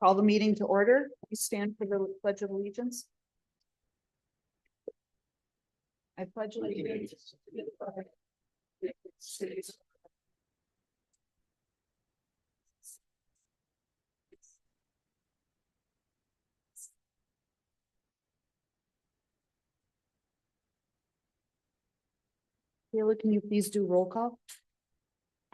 Call the meeting to order. We stand for the Pledge of Allegiance. I pledge allegiance to the flag of the United States. Kayla, can you please do roll call?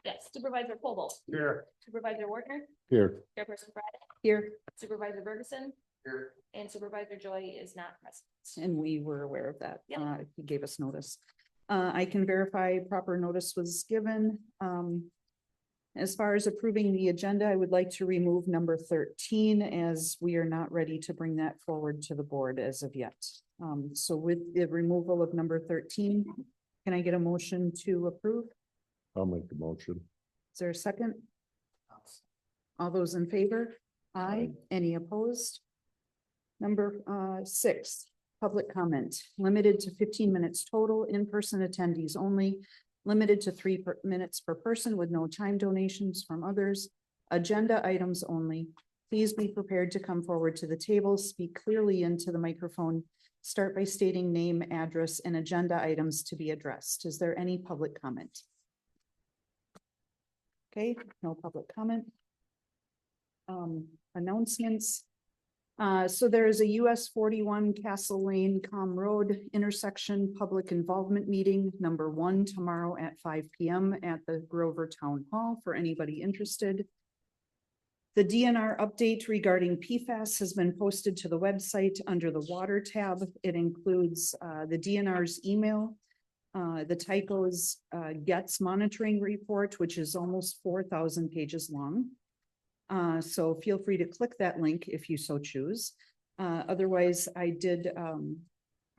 Yes, Supervisor Koval. Here. Supervisor Wartner. Here. Chairperson Friday. Here. Supervisor Ferguson. Here. And Supervisor Joy is not present. And we were aware of that. Yep. He gave us notice. I can verify proper notice was given. As far as approving the agenda, I would like to remove number 13 as we are not ready to bring that forward to the board as of yet. So with the removal of number 13, can I get a motion to approve? I'll make the motion. Is there a second? All those in favor? Aye. Any opposed? Number 6, public comment, limited to 15 minutes total, in-person attendees only, limited to 3 minutes per person with no time donations from others. Agenda items only. Please be prepared to come forward to the table, speak clearly into the microphone. Start by stating name, address, and agenda items to be addressed. Is there any public comment? Okay, no public comment. Announcements. So there is a US 41 Castle Lane Com Road intersection public involvement meeting number 1 tomorrow at 5 p.m. at the Grover Town Hall for anybody interested. The DNR update regarding PFAS has been posted to the website under the water tab. It includes the DNR's email, the Tyco's GETS monitoring report, which is almost 4,000 pages long. So feel free to click that link if you so choose. Otherwise, I did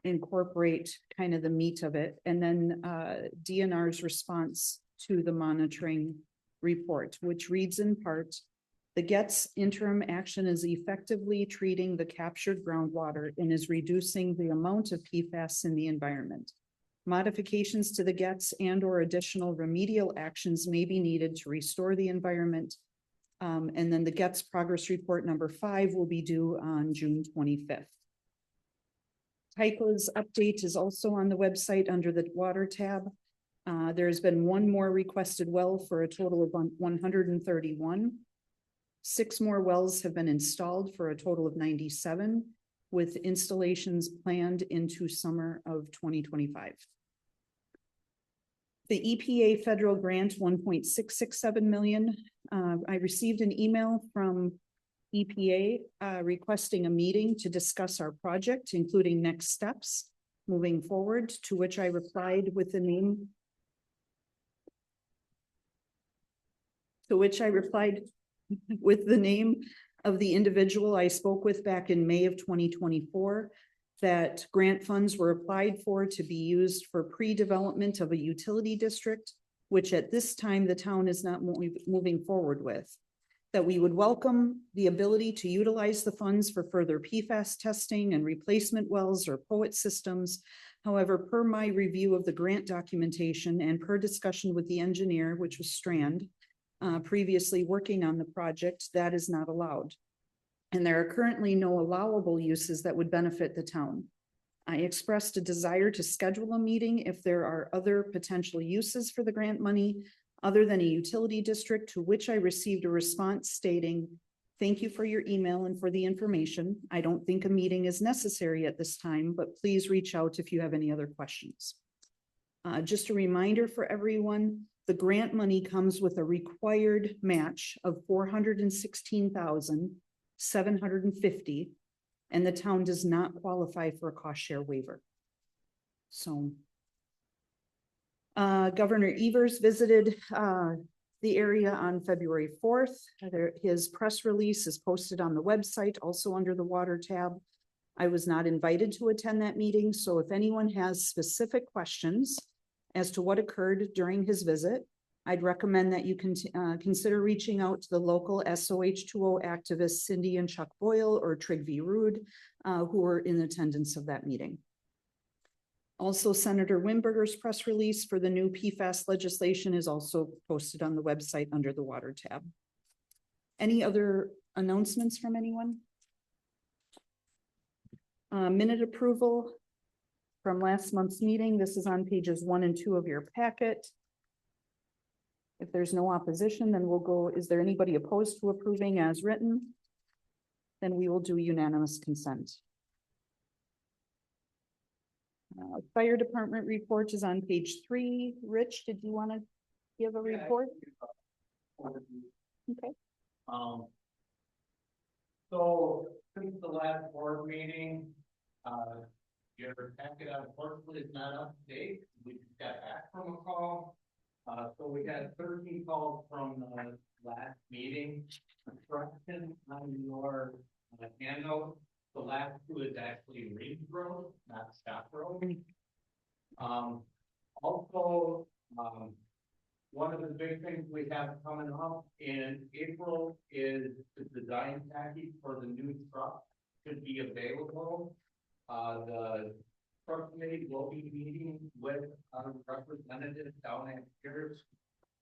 incorporate kind of the meat of it, and then DNR's response to the monitoring report, which reads in part, the GETS interim action is effectively treating the captured groundwater and is reducing the amount of PFAS in the environment. Modifications to the GETS and or additional remedial actions may be needed to restore the environment. And then the GETS progress report number 5 will be due on June 25th. Tyco's update is also on the website under the water tab. There's been 1 more requested well for a total of 131. 6 more wells have been installed for a total of 97, with installations planned into summer of 2025. The EPA federal grant 1.667 million. I received an email from EPA requesting a meeting to discuss our project, including next steps moving forward, to which I replied with the name. With the name of the individual I spoke with back in May of 2024, that grant funds were applied for to be used for pre-development of a utility district, which at this time the town is not moving forward with. That we would welcome the ability to utilize the funds for further PFAS testing and replacement wells or POET systems. However, per my review of the grant documentation and per discussion with the engineer, which was Strand, previously working on the project, that is not allowed. And there are currently no allowable uses that would benefit the town. I expressed a desire to schedule a meeting if there are other potential uses for the grant money other than a utility district, to which I received a response stating, thank you for your email and for the information. I don't think a meeting is necessary at this time, but please reach out if you have any other questions. Just a reminder for everyone, the grant money comes with a required match of $416,750, and the town does not qualify for a cost share waiver. So Governor Evers visited the area on February 4th. His press release is posted on the website, also under the water tab. I was not invited to attend that meeting, so if anyone has specific questions as to what occurred during his visit, I'd recommend that you can consider reaching out to the local SOH2O activists, Cindy and Chuck Boyle or Trygve Rude, who were in attendance of that meeting. Also, Senator Wimberger's press release for the new PFAS legislation is also posted on the website under the water tab. Any other announcements from anyone? Minute approval from last month's meeting. This is on pages 1 and 2 of your packet. If there's no opposition, then we'll go, is there anybody opposed to approving as written? Then we will do unanimous consent. Fire department report is on page 3. Rich, did you want to give a report? Okay. So since the last board meeting, your packet unfortunately is not up to date. We just got back from a call. So we got 13 calls from the last meeting. Correction on your handout. The last 2 is actually Reed Road, not Scott Road. Also, one of the big things we have coming up in April is the design package for the new truck should be available. The truck committee will be meeting with representatives down at Pierce,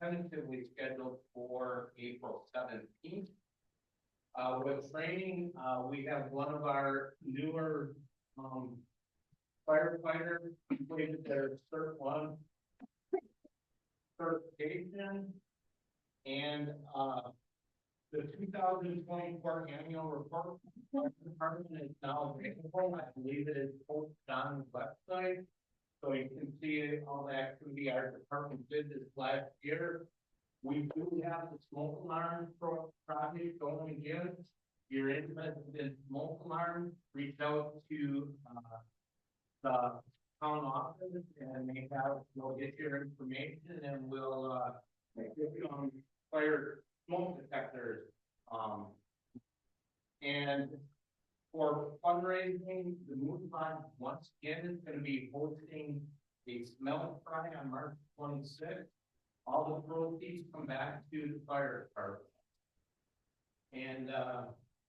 tentatively scheduled for April 17th. With training, we have one of our newer firefighters completed their Cert 1 certification, and the 2024 annual report from the department is now available. I believe it is posted on the website, so you can see all the activity our department did this last year. We do have the smoke alarm project going again. If you're interested in smoke alarms, reach out to the town office and we'll get your information and we'll get you on fire smoke detectors. And for fundraising, the Moon Fund once again is going to be hosting a smell fry on March 26th. All the proceeds come back to the fire department. And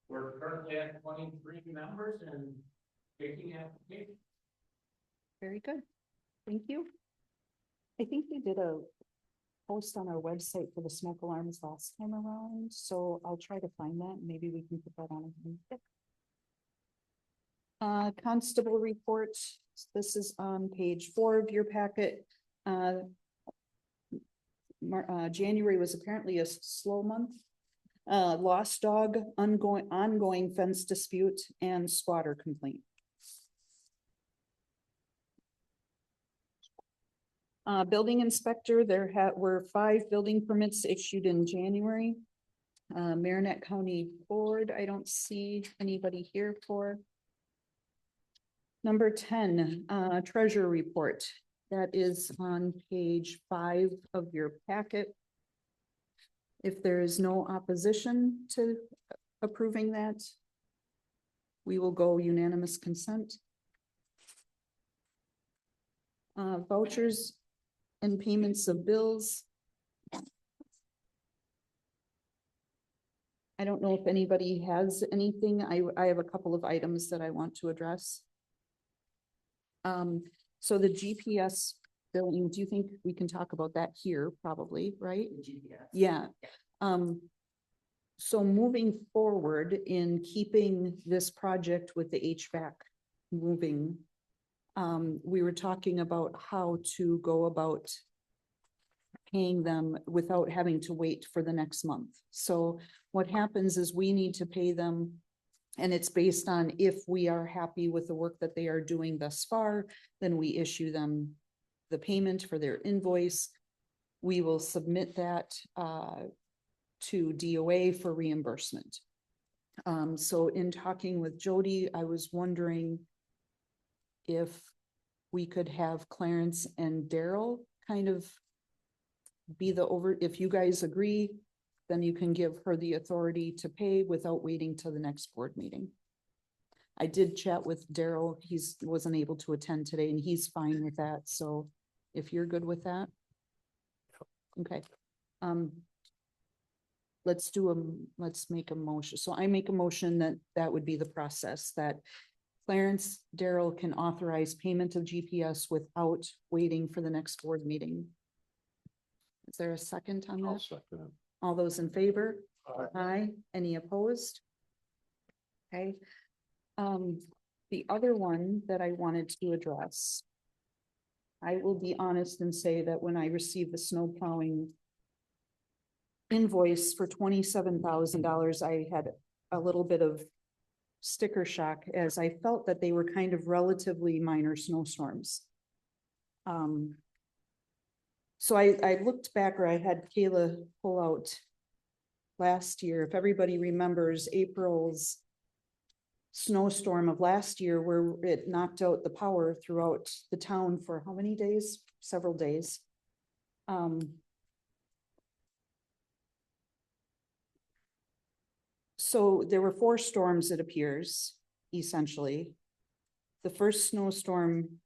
we're currently at 23 members and taking applications. Very good. Thank you. I think we did a post on our website for the smoke alarms last time around, so I'll try to find that. Maybe we can put that on. Constable report. This is on page 4 of your packet. January was apparently a slow month. Lost dog, ongoing fence dispute, and squatter complaint. Building inspector, there were 5 building permits issued in January. Marinette County Board, I don't see anybody here for. Number 10, treasurer report. That is on page 5 of your packet. If there is no opposition to approving that, we will go unanimous consent. Vouchers and payments of bills. I don't know if anybody has anything. I have a couple of items that I want to address. So the GPS billing, do you think we can talk about that here? Probably, right? Yeah. So moving forward in keeping this project with the HVAC moving, we were talking about how to go about paying them without having to wait for the next month. So what happens is we need to pay them, and it's based on if we are happy with the work that they are doing thus far, then we issue them the payment for their invoice. We will submit that to DOA for reimbursement. So in talking with Jody, I was wondering if we could have Clarence and Daryl kind of be if you guys agree, then you can give her the authority to pay without waiting till the next board meeting. I did chat with Daryl. He wasn't able to attend today and he's fine with that. So if you're good with that. Okay. Let's make a motion. So I make a motion that would be the process, that Clarence, Daryl can authorize payment of GPS without waiting for the next board meeting. Is there a second on I'll that? second it. All those in favor? Aye. Any opposed? Okay. The other one that I wanted to address. I will be honest and say that when I received the snow plowing invoice for $27,000, I had a little bit of sticker shock as I felt that they were kind of relatively minor snowstorms. So I looked back, or I had Kayla pull out last year, if everybody remembers April's snowstorm of last year where it knocked out the power throughout the town for how many days? Several days. So there were 4 storms, it appears, essentially. The first snowstorm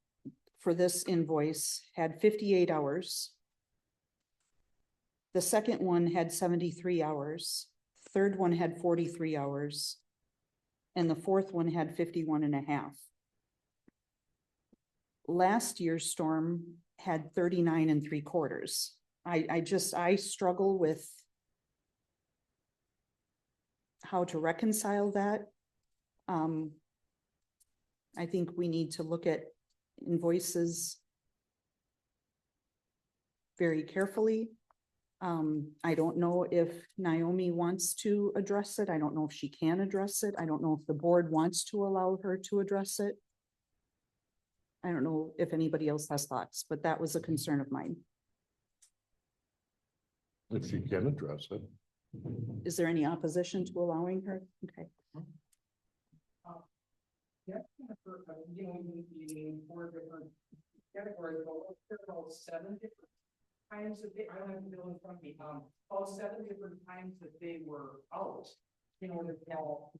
for this invoice had 58 hours. The second one had 73 hours. Third one had 43 hours. And the fourth one had 51 and a half. Last year's storm had 39 3/4. I struggle with how to reconcile that. I think we need to look at invoices very carefully. I don't know if Naomi wants to address it. I don't know if she can address it. I don't know if the board wants to allow her to address it. I don't know if anybody else has thoughts, but that was a concern of mine. If she can address it. Is there any opposition to allowing her? Okay. Yeah, you know, you 4 different categories, but there are about 7 different times that they, I don't have the bill in front of me, all 7 different times that they were out. In order to tell.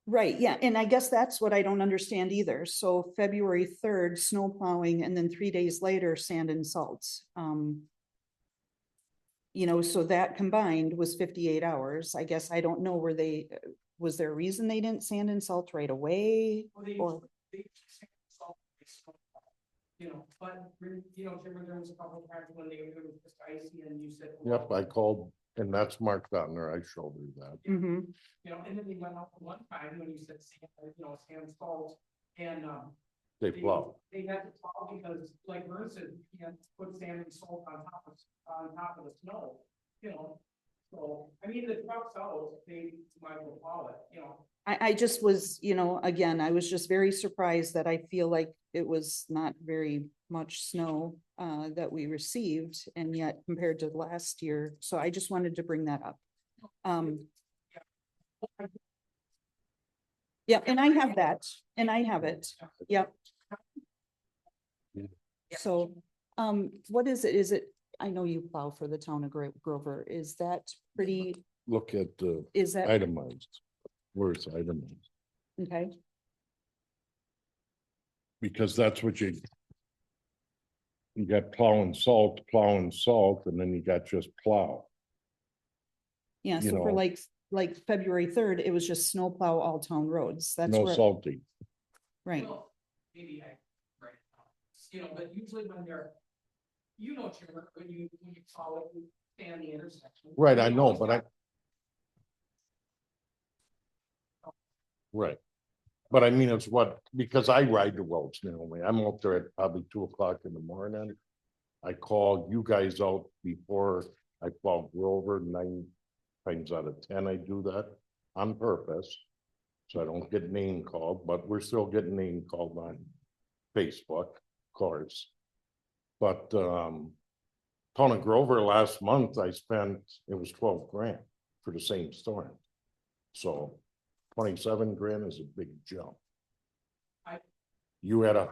Right, yeah, and I guess that's what I don't understand either. So February 3rd, snow plowing, and then 3 days later, sand and salt. You know, so that combined was 58 hours. I guess I don't know, was there a reason they didn't sand and salt right away? Well, they, Or, they, you know, but, you know, there was a couple of times when it was just icy and you said. well, Yep, I called, and that's marked on there. I showed her that. Mhm. You know, and then they went out one time when you said, sand, you know, sand salt, and, They plow. They had to plow because, like Vern said, you can't put sand and salt on top of the snow, you know. So, I mean, the truck's out, they might as well plow it, you know. I just was, you know, again, I was just very surprised that I feel like it was not very much snow that we received, and yet compared to last year. So I just wanted to bring that up. Yeah, and I have that, and I have it. Yep. So, what is it? Is it, I know you plow for the town of Grover. Is that pretty, Look at the is that, itemized. Where it's itemized, okay? because that's what you got plowing salt, and then you got just plow. Yeah, You so for know. like February 3rd, it was just snow plow all town roads. That's No where, salting. right? Well, maybe right, you know, but usually when they're, you know, Jim, when you plow it, you stand the intersection. Right, I know, but right. But I mean, it's what, because I ride the roads, you know, I'm out there at probably 2 o'clock in the morning. I call you guys out before I plow Grover. 9 times out of 10, I do that on purpose. So I don't get name called, but we're still getting name called on Facebook, of course. But town of Grover last month, I spent, it was 12 grand for the same storm. So 27 grand is a big jump. You had I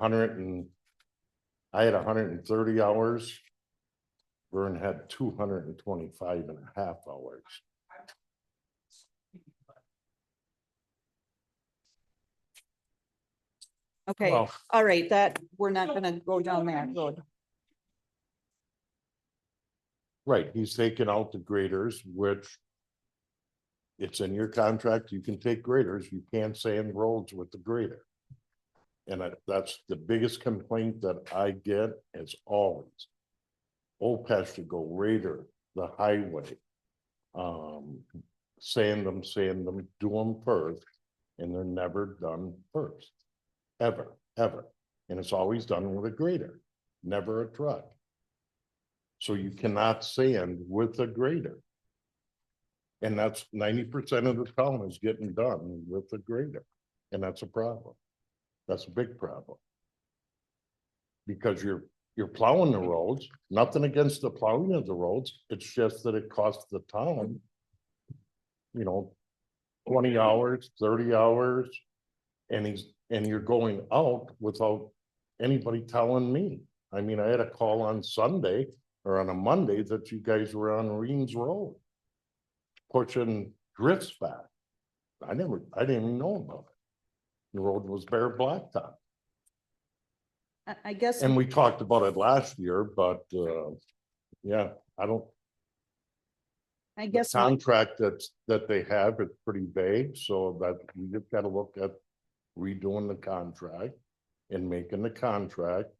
had 130 hours. Vern had 225 and a half hours. Okay, Well- all right, that, we're not gonna go down that road. Right, he's taken out the graders, which it's in your contract, you can take graders, you can't sand roads with the grader. And that's the biggest complaint that I get is always. Old Peshtigo, Raider, the highway. Sand them, do them first, and they're never done first. Ever. And it's always done with a grader, never a truck. So you cannot sand with a grader. And that's 90% of the town is getting done with a grader. And that's a problem. That's a big problem. Because you're plowing the roads, nothing against the plowing of the roads. It's just that it costs the town, 20 hours, 30 hours. And you're going out without anybody telling me. I mean, I had a call on Sunday or on a Monday that you guys were on Reams Road pushing drifts back. I didn't even know about it. The road was bare blacktop. I guess, And we talked about it last year, but yeah, I the guess, what- contract that they have is pretty vague, so that you just gotta look at redoing the contract and making the contract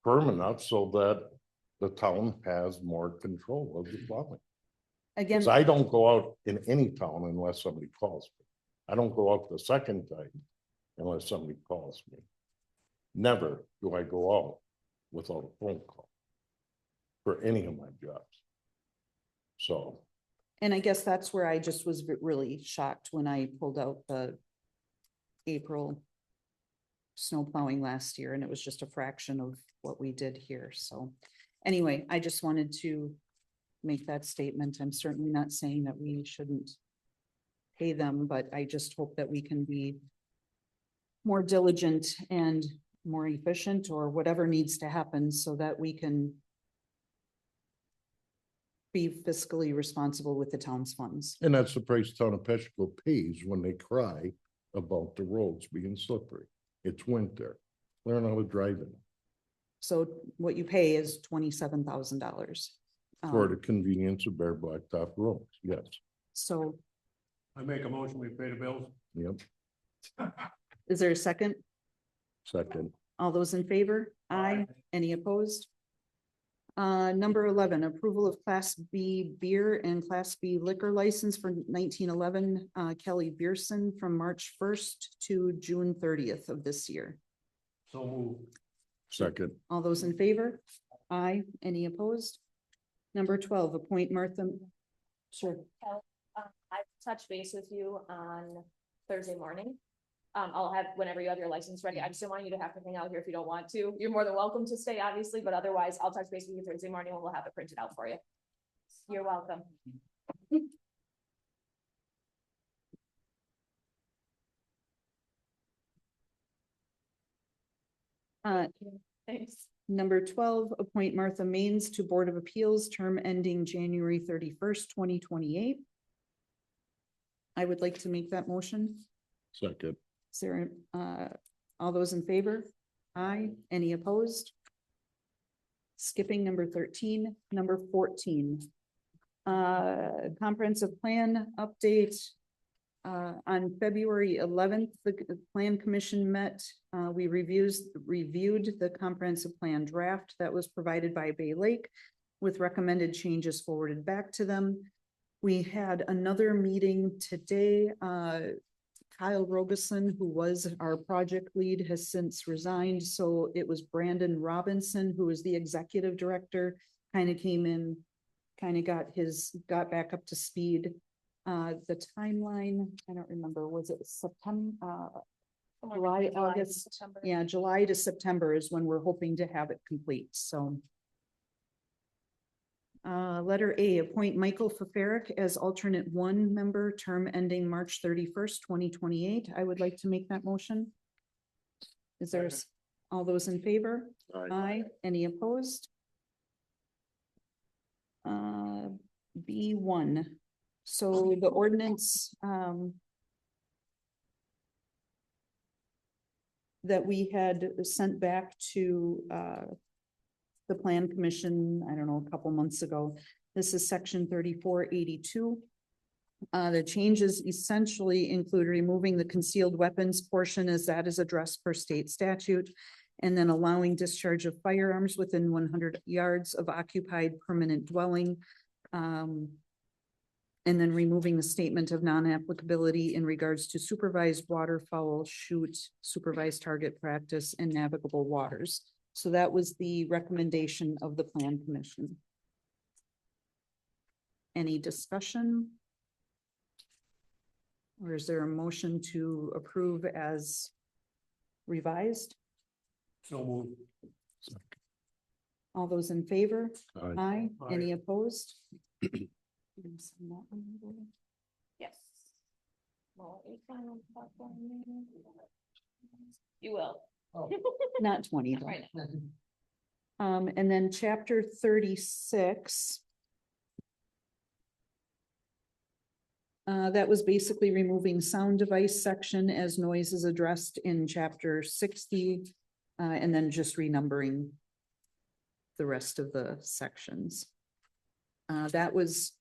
firm enough so that the town has more control of the plowing. again, Because I don't go out in any town unless somebody calls me. I don't go out the second time unless somebody calls me. Never do I go out without a phone call for any of my jobs. So, and I guess that's where I just was really shocked when I pulled out the April snow plowing last year, and it was just a fraction of what we did here. So anyway, I just wanted to make that statement. I'm certainly not saying that we shouldn't pay them, but I just hope that we can be more diligent and more efficient, or whatever needs to happen so that we can be fiscally responsible with the town's funds. and that's the price town of Peshtigo pays when they cry about the roads being slippery. It's winter. Learn how to drive it So what you pay is $27,000. for the convenience of bare blacktop roads. Yes, So I make a motion, we pay the bills. yep, is there a second? second, All those in favor? Aye. Any opposed? Number 11, approval of Class B beer and Class B liquor license for 1911 Kelly Beerson from March 1st to June 30th of this year. So move. second, All those in favor? Aye. Any opposed? Number 12, appoint Martha. Sure. I touch base with you on Thursday morning. I'll have, whenever you have your license ready, I just don't want you to have to hang out here if you don't want to. You're more than welcome to stay, obviously, but otherwise I'll touch base with you Thursday morning and we'll have it printed out for you. You're welcome. Thanks. Number 12, appoint Martha Maines to Board of Appeals, term ending January 31st, 2028. I would like to make that motion. second, Is there, all those in favor? Aye. Any opposed? Skipping number 13, number 14. Comprehensive plan update. On February 11th, the Plan Commission met. We reviewed the comprehensive plan draft that was provided by Bay Lake with recommended changes forwarded back to them. We had another meeting today. Kyle Robeson, who was our project lead, has since resigned. So it was Brandon Robinson, who is the executive director, kind of came in, kind of got back up to speed. The timeline, I don't remember, was it September, July, August? September. Yeah, July to September is when we're hoping to have it complete, so. Letter A, appoint Michael Fafaric as alternate 1 member, term ending March 31st, 2028. I would like to make that motion. Is there, all those in favor? Aye. Aye. Any opposed? B1. So the ordinance, that we had sent back to, the Plan Commission, I don't know, a couple months ago. This is section 3482. The changes essentially include removing the concealed weapons portion as that is addressed per state statute, and then allowing discharge of firearms within 100 yards of occupied permanent dwelling. And then removing the statement of non-applicability in regards to supervised waterfowl shoot, supervised target practice, and navigable waters. So that was the recommendation of the Plan Commission. Any discussion? Or is there a motion to approve as revised? So move. All those in favor? Aye. Aye. Aye. Any opposed? Yes. Well, you will. Not 20 though. Right. And then chapter 36. That was basically removing sound device section as noise is addressed in chapter 60. And then just renumbering the rest of the sections. That was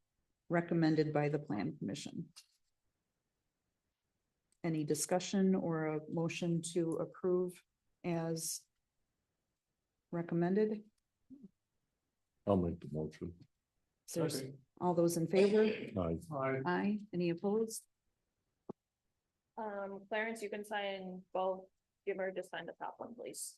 recommended by the Plan Commission. Any discussion or a motion to approve as recommended? I'll make the motion. There's all those in favor? Aye. Aye. Any opposed? Clarence, you can sign both. Give her just sign the top one, please.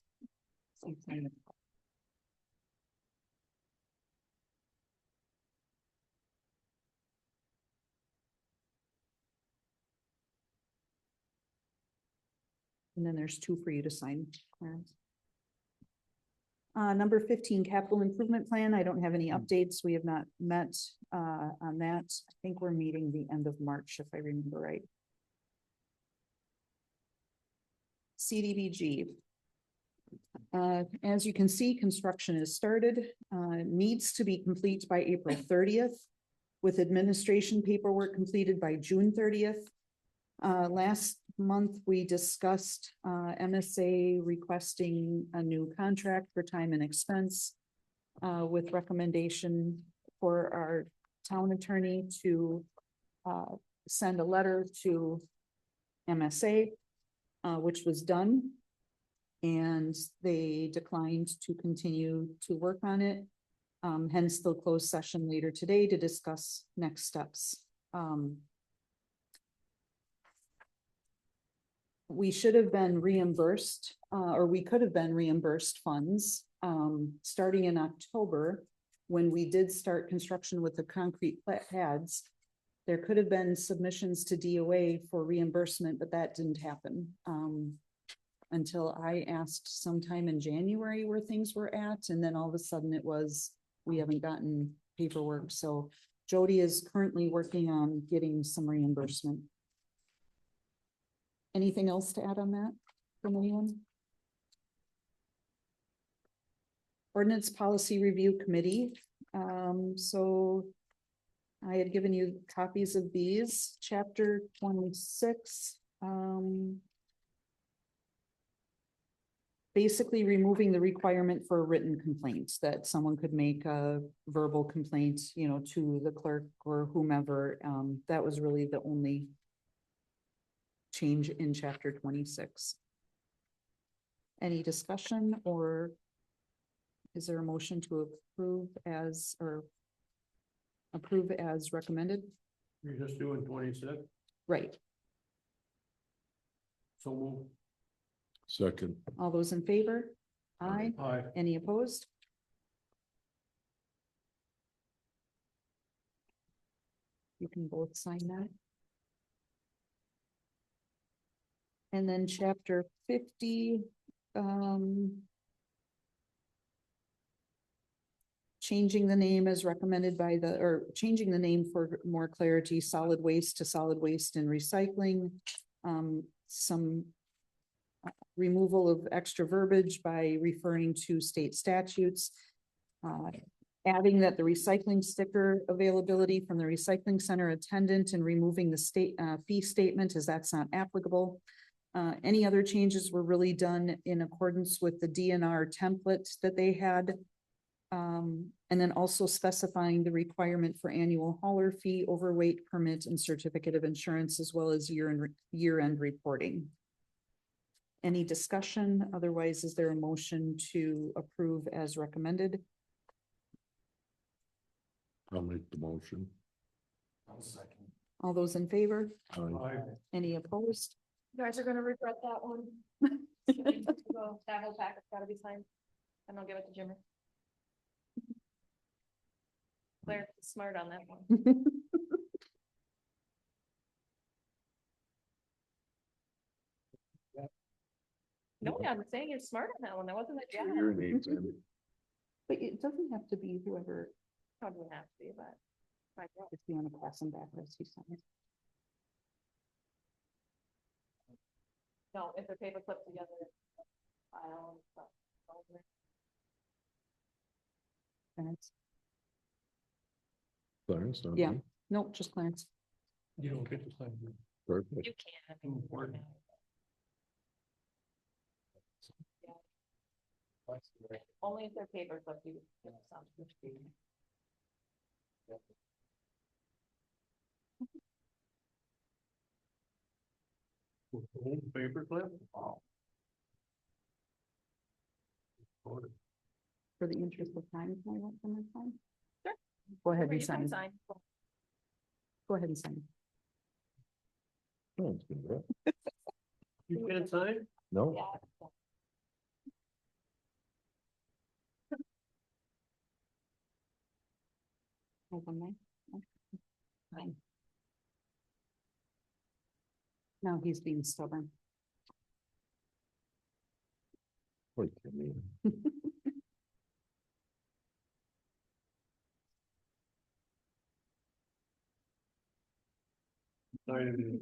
And then there's two for you to sign, Clarence. Number 15, capital improvement plan. I don't have any updates. We have not met on that. I think we're meeting the end of March, if I remember right. CDBG. As you can see, construction is started, needs to be complete by April 30th, with administration paperwork completed by June 30th. Last month, we discussed MSA requesting a new contract for time and expense with recommendation for our town attorney to send a letter to MSA, which was done. And they declined to continue to work on it. Hence the closed session later today to discuss next steps. We should have been reimbursed, or we could have been reimbursed funds, starting in October, when we did start construction with the concrete pads. There could have been submissions to DOA for reimbursement, but that didn't happen. Until I asked sometime in January where things were at, and then all of a sudden it was, we haven't gotten paperwork. So Jody is currently working on getting some reimbursement. Anything else to add on that from anyone? Ordinance Policy Review Committee. So I had given you copies of these, chapter 26. Basically removing the requirement for a written complaint, that someone could make a verbal complaint, you know, to the clerk or whomever. That was really the only change in chapter 26. Any discussion, or is there a motion to approve as, or approve as recommended? You're just doing 26, Right. so move. Second. All those in favor? Aye. Aye. Any opposed? You can both sign that. And then chapter 50, changing the name as recommended by the, or changing the name for more clarity, solid waste to solid waste and recycling. Some removal of extra verbiage by referring to state statutes. Adding that the recycling sticker availability from the recycling center attendant and removing the state fee statement, as that's not applicable. Any other changes were really done in accordance with the DNR template that they had. And then also specifying the requirement for annual hauler fee, overweight permit, and certificate of insurance, as well as year-end reporting. Any discussion? Otherwise, is there a motion to approve as recommended? I'll make the motion. All those in favor? Aye. Any opposed? You guys are gonna regret that one. So that whole packet's gotta be signed, and I'll give it to Jimmy. Claire's smart on that one. No, I'm saying you're smart on that one, that wasn't a job. Your name's in. But it doesn't have to be whoever, Probably have to be, but. my God. if you want to pass them back, let's see something. No, if they're paper clipped together. File and stuff. Clarence. Clarence, not Yeah. me. Nope, just Clarence. You don't get to sign it. Perfect. You can. Important. Only if they're paper clipped, you. With the old paperclip? Wow. For the interest of time, can I want them to sign? Sure. Go ahead You and can sign. sign. Go ahead and sign. Sounds good, right? You can't sign? No, Yeah. Open mine. Fine. No, he's being stubborn. wait, I mean, Sign it in.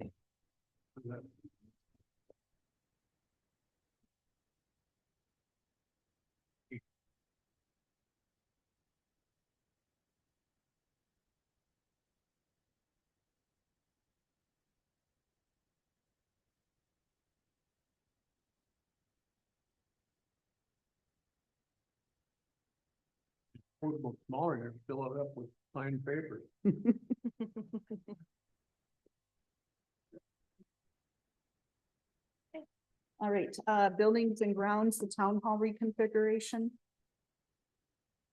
Portable smaller, you fill it up with signed paper. All right, buildings and grounds, the town hall reconfiguration.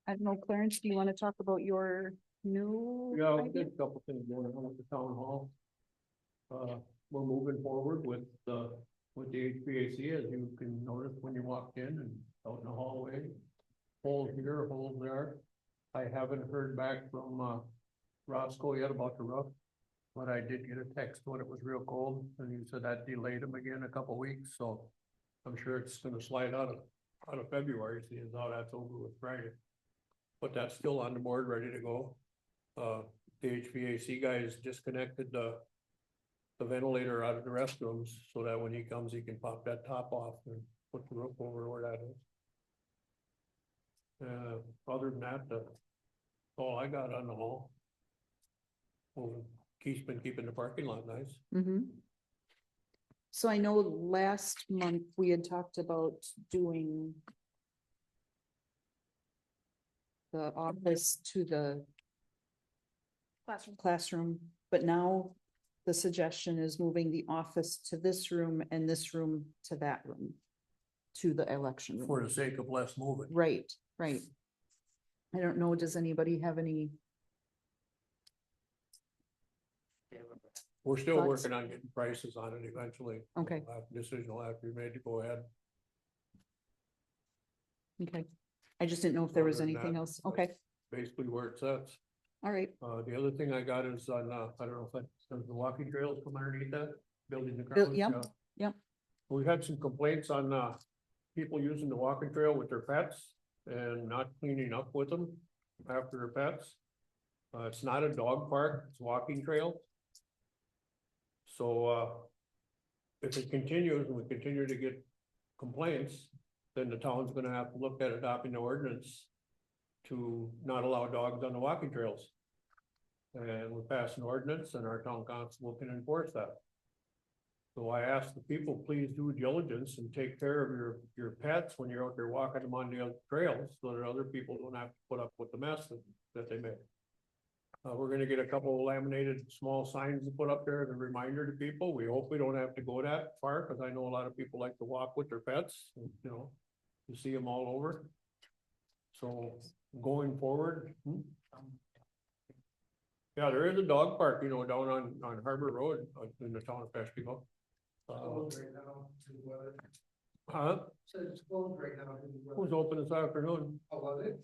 I don't know, Clarence, do you want to talk about your new? Yeah, we idea? did a couple things going on with the town hall. We're moving forward with the HVAC, as you can notice when you walked in and out in the hallway. Holes here, holes there. I haven't heard back from, Roscoe yet about the roof. But I did get a text when it was real cold, and he said that delayed him again a couple weeks, so I'm sure it's gonna slide out of February, seeing as how that's over with Friday. But that's still on the board, ready to go. The HVAC guys disconnected the ventilator out of the restrooms, so that when he comes, he can pop that top off and put the roof over where that is. Other than that, that's all I got on the hall. Well, Keith's been keeping the parking lot nice. Mhm. So I know last month we had talked about doing the office to the Classroom. classroom, but now the suggestion is moving the office to this room and this room to that room, to the election room. For the sake of less moving. Right, right. I don't know, does anybody have any? We're still Thoughts? working on getting prices on it eventually. Okay. Decision will have to be made to go ahead. Okay, I just didn't know if there was Other than anything that, else. Okay, Basically where it sets. all right. The other thing I got is on, I don't know if that's the walking trails from underneath that, building the Bill- grounds. yep, yeah. yep. We've had some complaints on, people using the walking trail with their pets and not cleaning up with them after their pets. It's not a dog park, it's a walking trail. So, if it continues and we continue to get complaints, then the town's gonna have to look at adopting the ordinance to not allow dogs on the walking trails. And we pass an ordinance and our town constable can enforce that. So I ask the people, please do diligence and take care of your pets when you're out there walking them on the other trails, so that other people don't have to put up with the mess that they make. We're gonna get a couple of laminated small signs to put up there as a reminder to people. We hope we don't have to go that far, cause I know a lot of people like to walk with their pets, and, you know, you see them all over. So going forward. Yeah, there is a dog park, you know, down on Harbor Road, in the town of Peshtigo. Closed right now to the weather. Huh? So it's closed right now. to the It weather. was open this afternoon. Oh, was it?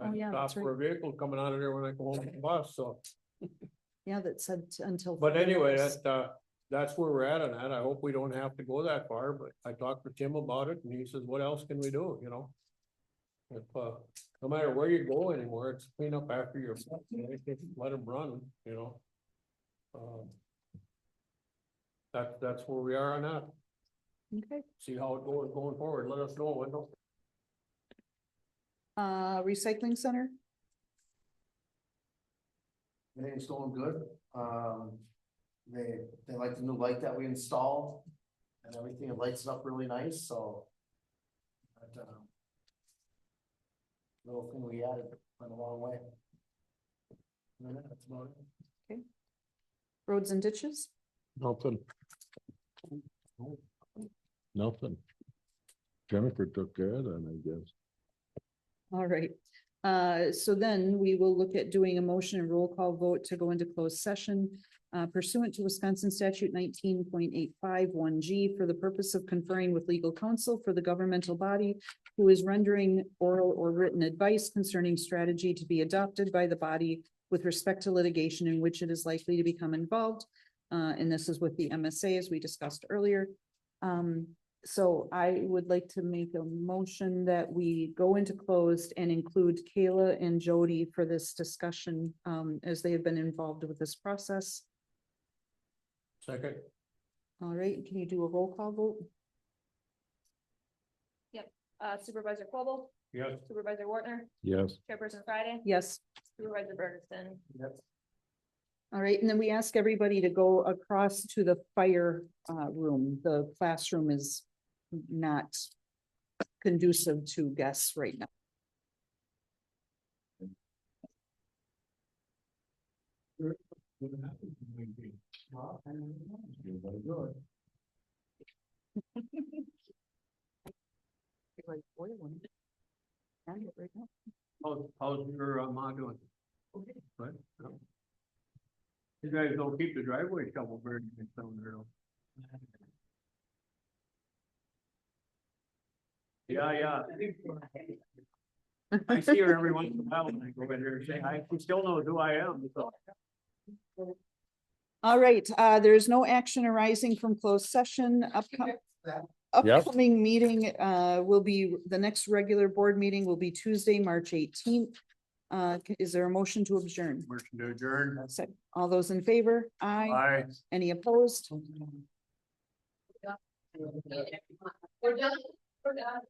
Oh, yeah, I that's stopped for a vehicle coming out of there when I go home from the bus, so. Yeah, that said until. But further anyway, notice. that's where we're at on that. I hope we don't have to go that far, but I talked to Tim about it and he says, what else can we do, you know? If, no matter where you go anymore, it's clean up after your, let them run, you know? That's where we are on that. Okay, See how it goes going forward. Let us know, Wendell. recycling center, Everything's going good. They like the new light that we installed and everything. It lights it up really nice, so. But, little thing we added went a long way. And that's about it. roads and ditches, Nothing. Nothing. Jennifer took care of that, I guess. all right. So then we will look at doing a motion and roll call vote to go into closed session pursuant to Wisconsin statute 19.851G for the purpose of conferring with legal counsel for the governmental body who is rendering oral or written advice concerning strategy to be adopted by the body with respect to litigation in which it is likely to become involved. And this is with the MSA, as we discussed earlier. So I would like to make a motion that we go into closed and include Kayla and Jody for this discussion, as they have been involved with this process. Second. All right, can you do a roll call vote? Supervisor Coble, Yes. Supervisor Wartner, Yes. Chairperson Friday, Yes. Supervisor Bergson. All right, and then we ask everybody to go across to the fire room. The classroom is not conducive to guests right now. How's your ma doing? Right. You guys don't keep the driveway shovel very nice down there. Though. Yeah. I see her every once in a while when I go in there and say, she still knows who I am, so. All right, there's no action arising from closed session. Upcoming meeting will be, the next regular board meeting will be Tuesday, March 18th. Is there a motion to adjourn? Motion to adjourn. All those in favor? Aye. Aye. Any opposed? We're done. We're done.